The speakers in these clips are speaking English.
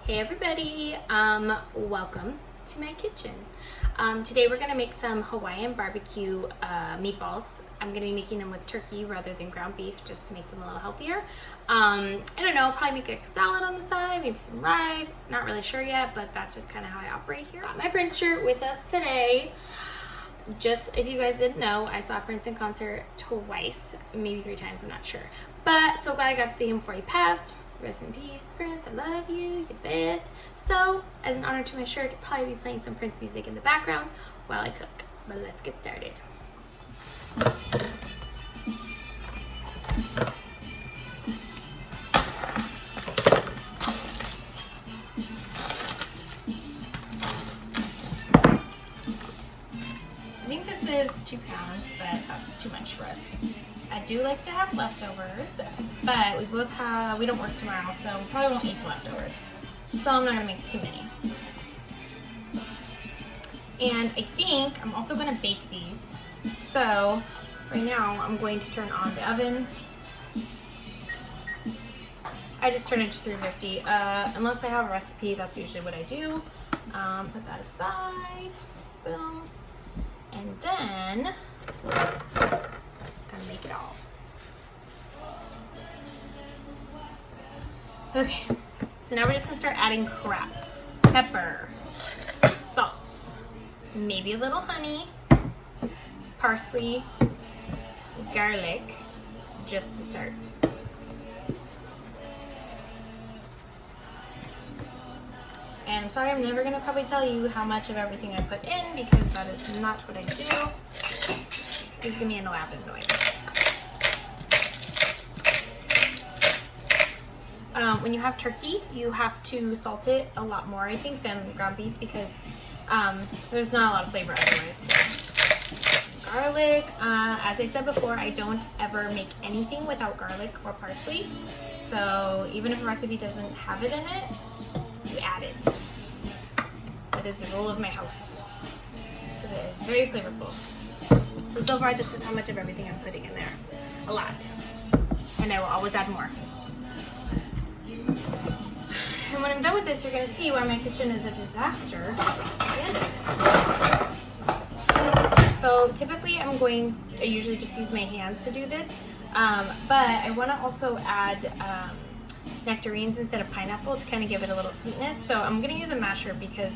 Hey everybody, welcome to my kitchen. Today we're gonna make some Hawaiian barbecue meatballs. I'm gonna be making them with turkey rather than ground beef just to make them a little healthier. I don't know, probably make a salad on the side, maybe some rice, not really sure yet, but that's just kind of how I operate here. Got my Prince shirt with us today. Just if you guys didn't know, I saw Prince in concert twice, maybe 3 times, I'm not sure. But so glad I got to see him before he passed. Rest in peace, Prince. I love you. You're the best. So, as an honor to my shirt, I'll probably be playing some Prince music in the background while I cook. But let's get started. I think this is 2 pounds, but that's too much for us. I do like to have leftovers, but we don't work tomorrow, so we probably won't eat the leftovers. So I'm not gonna make too many. And I think I'm also gonna bake these. So right now I'm going to turn on the oven. I just turn it to 350. Unless I have a recipe, that's usually what I do. Put that aside, boom. And then gonna make it all. Okay, so now we're just gonna start adding crap. Pepper, salts, maybe a little honey, parsley, garlic, just to start. And I'm sorry, I'm never gonna probably tell you how much of everything I put in because that is not what I do. This is gonna be an elaborate noise. When you have turkey, you have to salt it a lot more, I think, than ground beef because there's not a lot of flavor otherwise. So. Garlic, as I said before, I don't ever make anything without garlic or parsley. So even if a recipe doesn't have it in it, you add it. That is the rule of my house because it is very flavorful. So far, this is how much of everything I'm putting in there. A lot. And I will always add more. And when I'm done with this, you're going to see why my kitchen is a disaster. So typically, I usually just use my hands to do this. But I want to also add nectarines instead of pineapple to kind of give it a little sweetness. So I'm going to use a masher because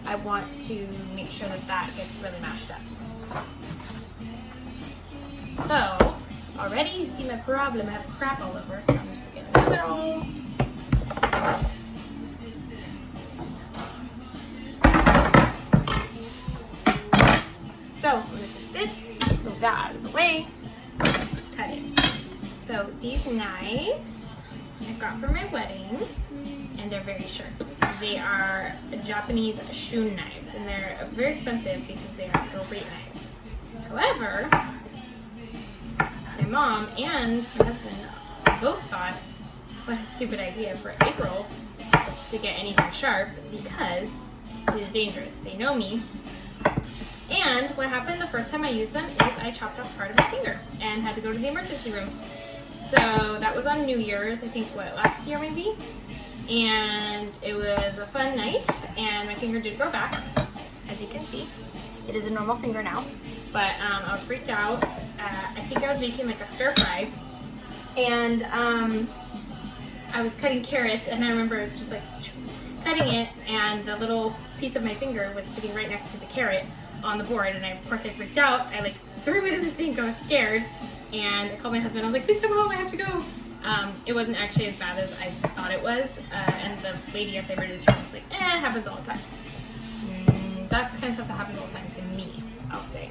I want to make sure that gets really mashed up. So, already you see my problem. I have crap all over, so I'm just gonna move it all. So, I'm gonna take this, move that out of the way, cut it. So, these knives I got for my wedding, and they're very sharp. They are Japanese shun knives, and they're very expensive because they are great knives. However, my mom and my husband both thought, what a stupid idea for April to get anything sharp because it is dangerous. They know me. And what happened the first time I used them is I chopped off part of my finger and had to go to the emergency room. So that was on New Year's, I think, last year maybe? And it was a fun night, and my finger did grow back, as you can see. It is a normal finger now, but I was freaked out. I think I was making like a stir fry, and I was cutting carrots, and I remember just like cutting it, and the little piece of my finger was sitting right next to the carrot on the board, and of course I freaked out. I like threw it in the sink. I was scared, and I called my husband. I was like, please come home, I have to go. It wasn't actually as bad as I thought it was, and the lady at the emergency room was like, it happens all the time. That's the kind of stuff that happens all the time to me, I'll say.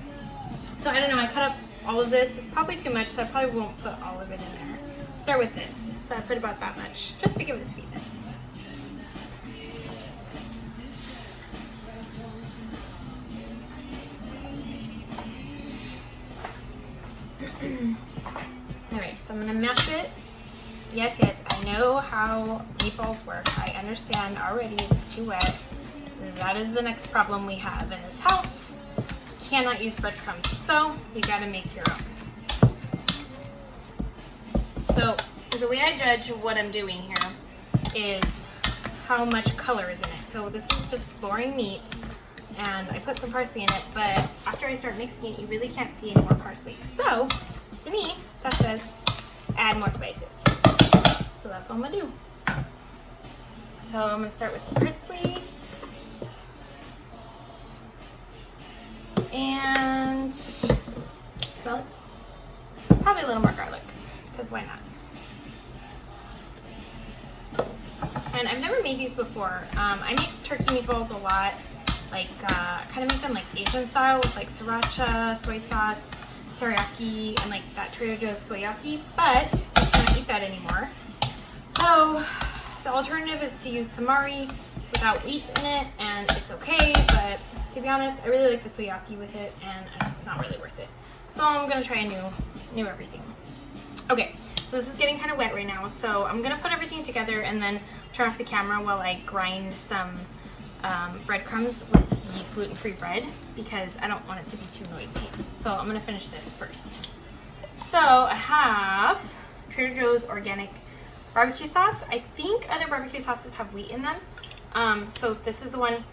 So I don't know, I cut up all of this. It's probably too much, so I probably won't put all of it in there. Start with this. So I put about that much, just to give it a sweetness. Alright, so I'm gonna mash it. Yes, I know how meatballs work. I understand already it's too wet. That is the next problem we have in this house. Cannot use breadcrumbs, so you gotta make your own. So the way I judge what I'm doing here is how much color is in it. So this is just boring meat, and I put some parsley in it, but after I start mixing it, you really can't see any more parsley. So to me, that says add more spices. So that's what I'm gonna do. So I'm gonna start with the parsley. And smell it. Probably a little more garlic, because why not? And I've never made these before. I make turkey meatballs a lot, like kind of make them like Asian style with like sriracha, soy sauce, teriyaki, and like that Trader Joe's soyaki, but I can't eat that anymore. So the alternative is to use tamari without wheat in it, and it's okay, but to be honest, I really like the soyaki with it, and it's just not really worth it. So I'm gonna try a new everything. Okay, so this is getting kind of wet right now, so I'm gonna put everything together and then turn off the camera while I grind some breadcrumbs with the gluten-free bread, because I don't want it to be too noisy. So I'm gonna finish this first. So I have Trader Joe's organic barbecue sauce. I think other barbecue sauces have wheat in them. So this is the one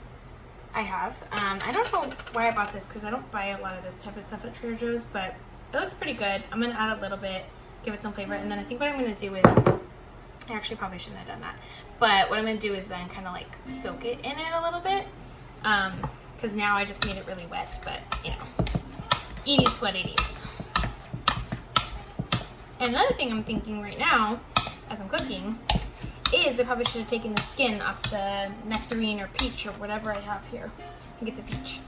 I have. I don't know why I bought this, because I don't buy a lot of this type of stuff at Trader Joe's, but it looks pretty good. I'm gonna add a little bit, give it some flavor, and then I think what I'm gonna do is, I actually probably shouldn't have done that, but what I'm gonna do is then kind of like soak it in it a little bit, because now I just made it really wet, but you know, it is what it is. And another thing I'm thinking right now, as I'm cooking, is I probably should have taken the skin off the nectarine or peach or whatever I have here. I think it's a peach.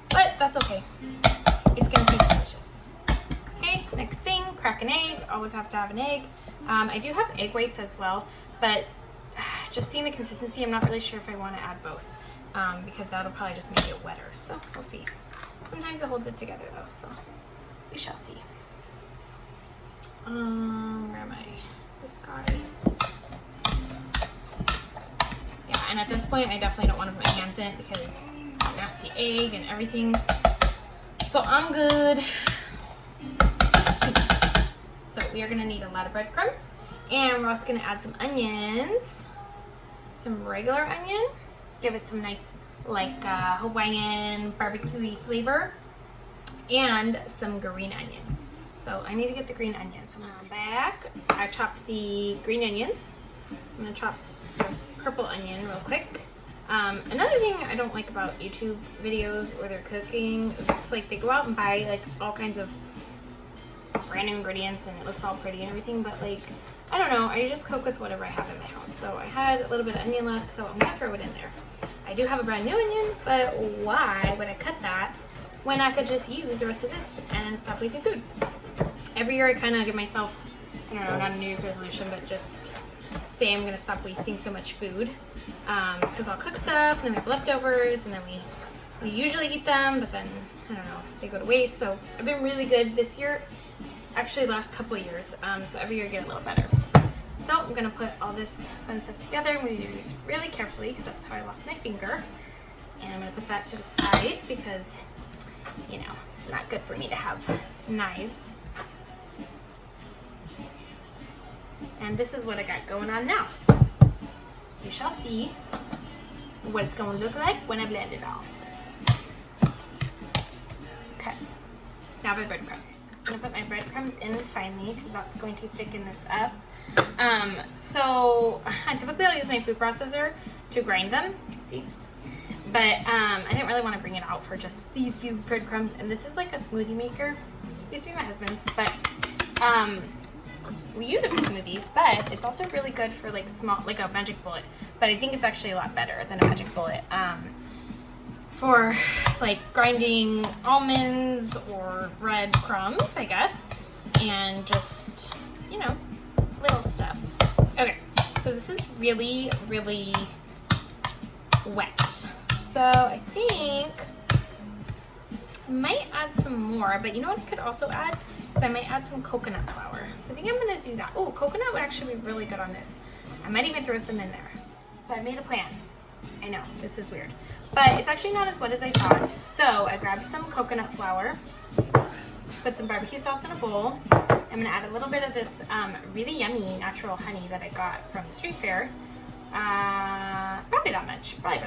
But that's okay. It's gonna taste delicious. Okay, next thing, crack an egg. Always have to have an egg. I do have egg whites as well, but just seeing the consistency, I'm not really sure if I want to add both, because that'll probably just make it wetter. So we'll see. Sometimes it holds it together though, so we shall see. Where am I? This guy. Yeah, and at this point, I definitely don't want to put my hands in it because it's got nasty egg and everything. So I'm good. So we are gonna need a lot of breadcrumbs, and we're also gonna add some onions, some regular onion, give it some nice like Hawaiian barbecue-y flavor, and some green onion. So I need to get the green onions. I'm back. I chopped the green onions. I'm gonna chop the purple onion real quick. Another thing I don't like about YouTube videos or their cooking, it's like they go out and buy like all kinds of brand new ingredients and it looks all pretty and everything, but like, I don't know, I just cook with whatever I have in my house. So I had a little bit of onion left, so I'm gonna throw it in there. I do have a brand new onion, but why would I cut that when I could just use the rest of this and stop wasting food? Every year I kind of give myself, I don't know, not a New Year's resolution, but just say I'm gonna stop wasting so much food, because I'll cook stuff and then we have leftovers and then we usually eat them, but then, I don't know, they go to waste. So I've been really good this year, actually last couple of years, so every year I get a little better. So I'm gonna put all this fun stuff together. I'm gonna do this really carefully because that's how I lost my finger. And I'm gonna put that to the side because, you know, it's not good for me to have knives. And this is what I got going on now. You shall see what it's going to look like when I blend it all. Okay, now for the breadcrumbs. I'm going to put my breadcrumbs in finally because that's going to thicken this up. So typically I'll use my food processor to grind them, you can see. But I didn't really want to bring it out for just these few breadcrumbs. And this is like a smoothie maker. It used to be my husband's, but we use it for smoothies, but it's also really good for like small, like a magic bullet. But I think it's actually a lot better than a magic bullet for like grinding almonds or breadcrumbs, I guess, and just, you know, little stuff. Okay, so this is really, really wet. So I think I might add some more, but you know what I could also add? So I might add some coconut flour. So I think I'm gonna do that. Oh, coconut would actually be really good on this. I might even throw some in there. So I made a plan. I know, this is weird. But it's actually not as wet as I thought. So I grabbed some coconut flour, put some barbecue sauce in a bowl. I'm gonna add a little bit of this really yummy natural honey that I got from the street fair. probably about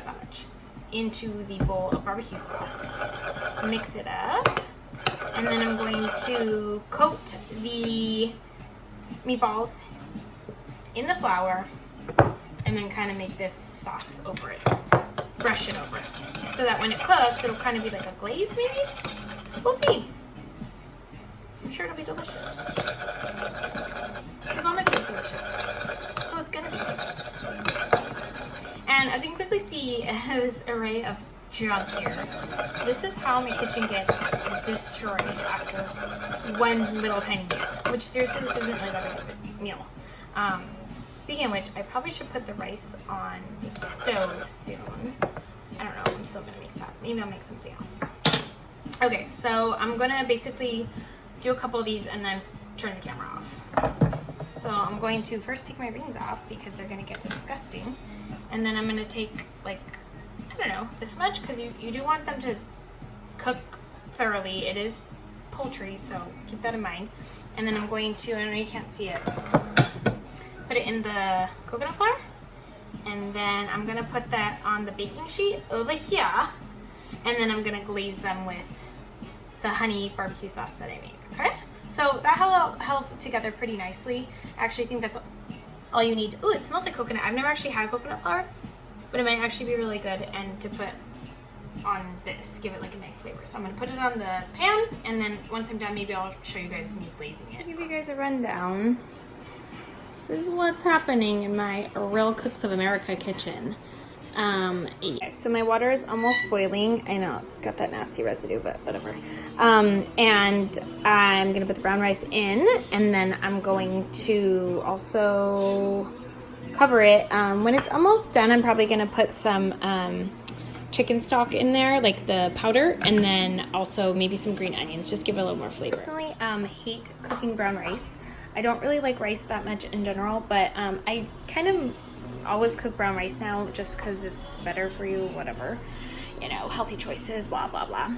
that much, into the bowl of barbecue sauce. Mix it up. And then I'm going to coat the meatballs in the flour and then kind of make this sauce over it. Brush it over it. So that when it cooks, it'll kind of be like a glaze maybe? We'll see. I'm sure it'll be delicious. Because all my food's delicious. So it's gonna be. And as you can quickly see, this array of junk here. This is how my kitchen gets destroyed after one little tiny meal. Which seriously, this isn't really that big of a meal. Speaking of which, I probably should put the rice on the stove soon. I don't know if I'm still gonna make that. Maybe I'll make something else. Okay, so I'm gonna basically do a couple of these and then turn the camera off. So I'm going to first take my rings off because they're gonna get disgusting. And then I'm gonna take like, I don't know, this much, because you do want them to cook thoroughly. It is poultry, so keep that in mind. And then I'm going to, I know you can't see it, put it in the coconut flour. And then I'm gonna put that on the baking sheet over here. And then I'm gonna glaze them with the honey barbecue sauce that I made, okay? So that held together pretty nicely. Actually, I think that's all you need. Ooh, it smells like coconut. I've never actually had coconut flour, but it might actually be really good and to put on this, give it like a nice flavor. So I'm gonna put it on the pan, and then once I'm done, maybe I'll show you guys me glazing it. I'll give you guys a rundown. This is what's happening in my Real Cooks of America kitchen. Yeah. So my water is almost boiling. I know it's got that nasty residue, but whatever. And I'm gonna put the brown rice in, and then I'm going to also cover it. When it's almost done, I'm probably gonna put some chicken stock in there, like the powder, and then also maybe some green onions, just give it a little more flavor. I personally hate cooking brown rice. I don't really like rice that much in general, but I kind of always cook brown rice now just because it's better for you, whatever, you know, healthy choices, blah blah blah.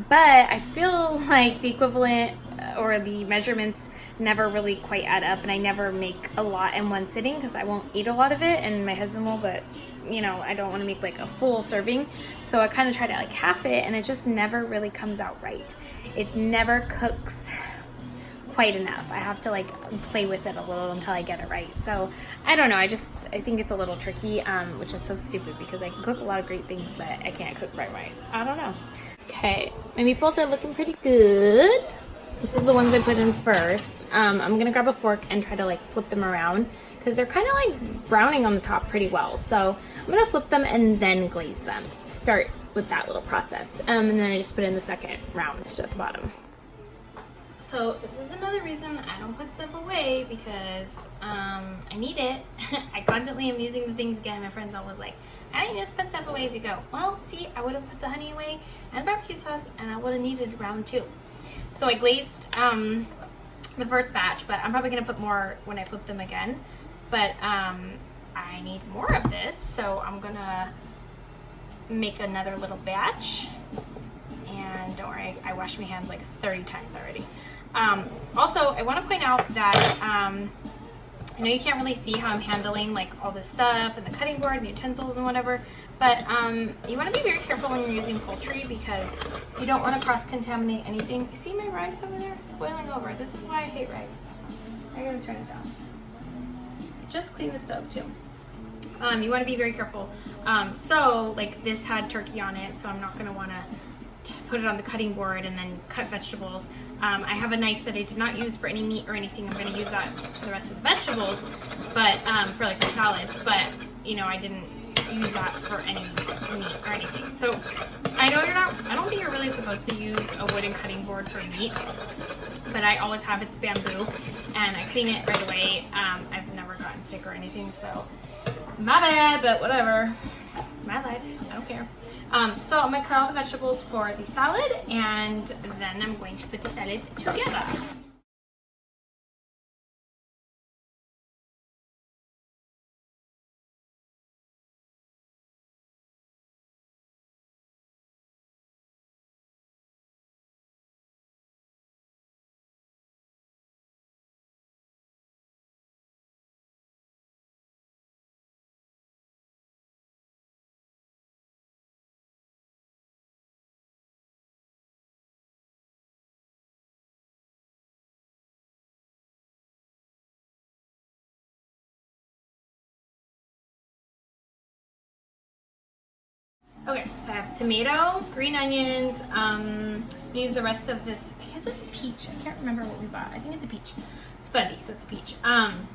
But I feel like the equivalent or the measurements never really quite add up, and I never make a lot in one sitting because I won't eat a lot of it, and my husband will, but you know, I don't want to make like a full serving, so I kind of try to like half it, and it just never really comes out right. It never cooks quite enough. I have to like play with it a little until I get it right. So I don't know, I think it's a little tricky, which is so stupid because I can cook a lot of great things, but I can't cook brown rice. I don't know. Okay, my meatballs are looking pretty good. This is the ones I put in first. I'm gonna grab a fork and try to like flip them around because they're kind of like browning on the top pretty well. So I'm gonna flip them and then glaze them. Start with that little process. And then I just put in the second round just at the bottom. So this is another reason I don't put stuff away, because I need it. I constantly am using the things again. My friends always like, I didn't just put stuff away as you go. Well, see, I would have put the honey away and barbecue sauce, and I would have needed round two. So I glazed the first batch, but I'm probably gonna put more when I flip them again. But I need more of this, so I'm gonna make another little batch. And don't worry, I washed my hands like 30 times already. Also, I want to point out that I know you can't really see how I'm handling like all this stuff and the cutting board and utensils and whatever, but you want to be very careful when you're using poultry because you don't want to cross-contaminate anything. You see my rice over there? It's boiling over. This is why I hate rice. I'm going to turn it down. Just clean the stove too. You want to be very careful. So like this had turkey on it, so I'm not going to want to put it on the cutting board and then cut vegetables. I have a knife that I did not use for any meat or anything. I'm going to use that for the rest of the vegetables, but for like the salad. But you know, I didn't use that for any meat or anything. So I know you're not. I don't think you're really supposed to use a wooden cutting board for meat, but I always have. It's bamboo, and I clean it right away. I've never gotten sick or anything, so my bad. But whatever. It's my life. I don't care. So I'm going to cut all the vegetables for the salad, and then I'm going to put the salad together. Okay, so I have tomato, green onions, use the rest of this, I guess it's a peach. I can't remember what we bought. I think it's a peach. It's fuzzy, so it's a peach. And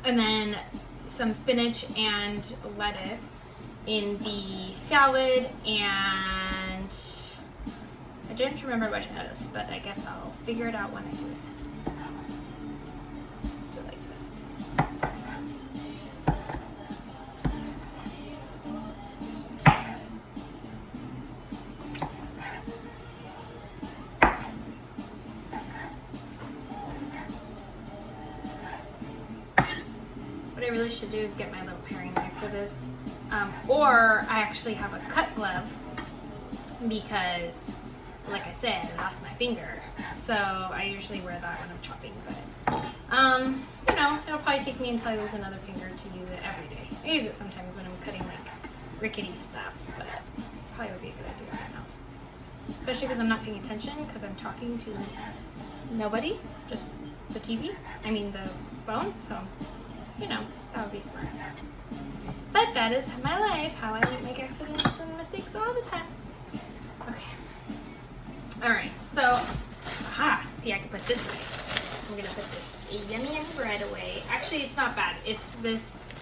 then some spinach and lettuce in the salad, and I don't remember what else, but I guess I'll figure it out when I do it. Do it like this. What I really should do is get my little paring knife for this. Or I actually have a cut glove because, like I said, I lost my finger. So I usually wear that when I'm chopping. But, you know, it'll probably take me until I lose another finger to use it every day. I use it sometimes when I'm cutting like rickety stuff, but probably would be a good idea right now. Especially because I'm not paying attention because I'm talking to nobody, just the TV, I mean the phone, so, you know, that would be smart. But that is my life, how I make accidents and mistakes all the time. Okay. Alright, so, aha, see I can put this away. I'm gonna put this yummy bread away. Actually, it's not bad. It's this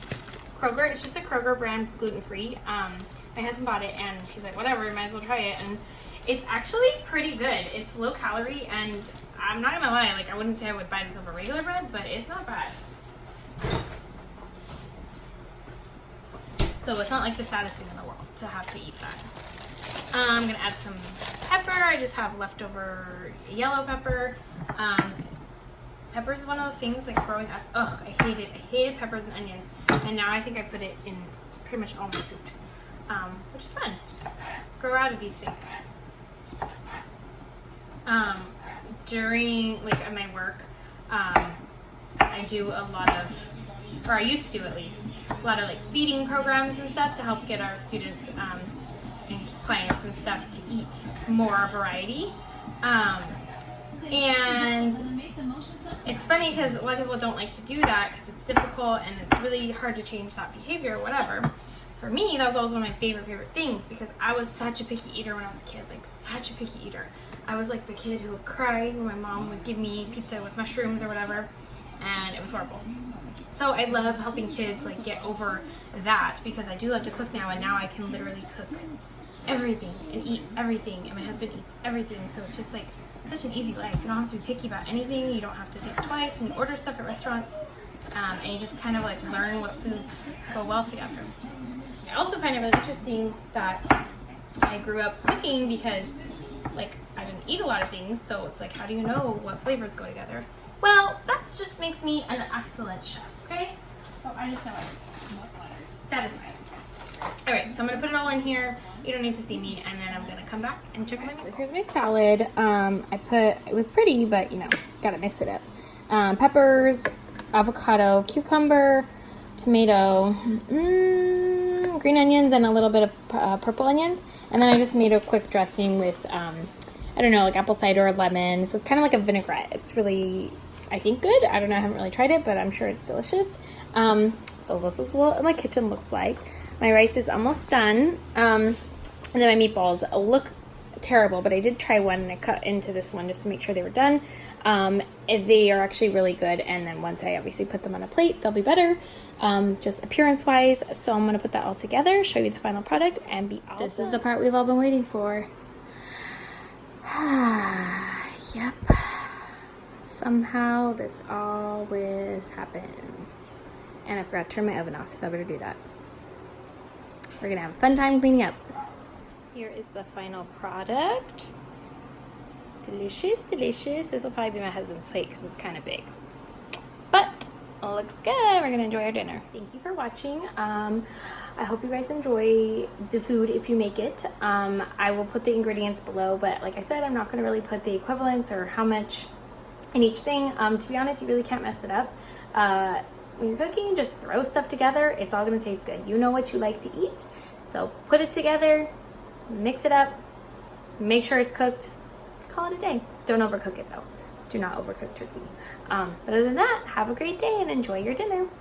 Kroger, it's just a Kroger brand, gluten-free. My husband bought it and she's like, whatever, might as well try it. And it's actually pretty good. It's low calorie, and I'm not gonna lie, like I wouldn't say I would buy this over regular bread, but it's not bad. So it's not like the saddest thing in the world to have to eat that. I'm gonna add some pepper. I just have leftover yellow pepper. Pepper is one of those things like growing up. Ugh, I hated peppers and onions. And now I think I put it in pretty much all my food, which is fun. Grow out of these things. During, like at my work, I do a lot of, or I used to at least, a lot of like feeding programs and stuff to help get our students and clients and stuff to eat more variety. And it's funny because a lot of people don't like to do that because it's difficult and it's really hard to change that behavior or whatever. For me, that was always one of my favorite things because I was such a picky eater when I was a kid, like such a picky eater. I was like the kid who would cry when my mom would give me pizza with mushrooms or whatever, and it was horrible. So I love helping kids like get over that because I do love to cook now, and now I can literally cook everything and eat everything, and my husband eats everything, so it's just like such an easy life. You don't have to be picky about anything. You don't have to think twice when you order stuff at restaurants, and you just kind of like learn what foods go well together. I also find it really interesting that I grew up cooking because like I didn't eat a lot of things, so it's like, how do you know what flavors go together? Well, that just makes me an excellent chef, okay? So I just know that is why. All right, so I'm gonna put it all in here. You don't need to see me, and then I'm gonna come back and check my. So here's my salad. It was pretty, but you know, gotta mix it up. Peppers, avocado, cucumber, tomato, green onions, and a little bit of purple onions. And then I just made a quick dressing with, I don't know, like apple cider or lemon. So it's kind of like a vinaigrette. It's really, I think, good. I don't know, I haven't really tried it, but I'm sure it's delicious. So this is what my kitchen looks like. My rice is almost done. And then my meatballs look terrible, but I did try one and I cut into this one just to make sure they were done. They are actually really good, and then once I obviously put them on a plate, they'll be better, just appearance wise. So I'm gonna put that all together, show you the final product, and be all This is the part we've all been waiting for. Yep. Somehow this always happens. And I forgot to turn my oven off, so I better do that. We're gonna have a fun time cleaning up. Here is the final product. Delicious, delicious. This will probably be my husband's plate because it's kind of big. But it looks good. We're going to enjoy our dinner. Thank you for watching. I hope you guys enjoy the food if you make it. I will put the ingredients below, but like I said, I'm not going to really put the equivalents or how much in each thing. To be honest, you really can't mess it up. When you're cooking, just throw stuff together. It's all going to taste good. You know what you like to eat. So put it together, mix it up, make sure it's cooked. Call it a day. Don't overcook it though. Do not overcook turkey. But other than that, have a great day and enjoy your dinner.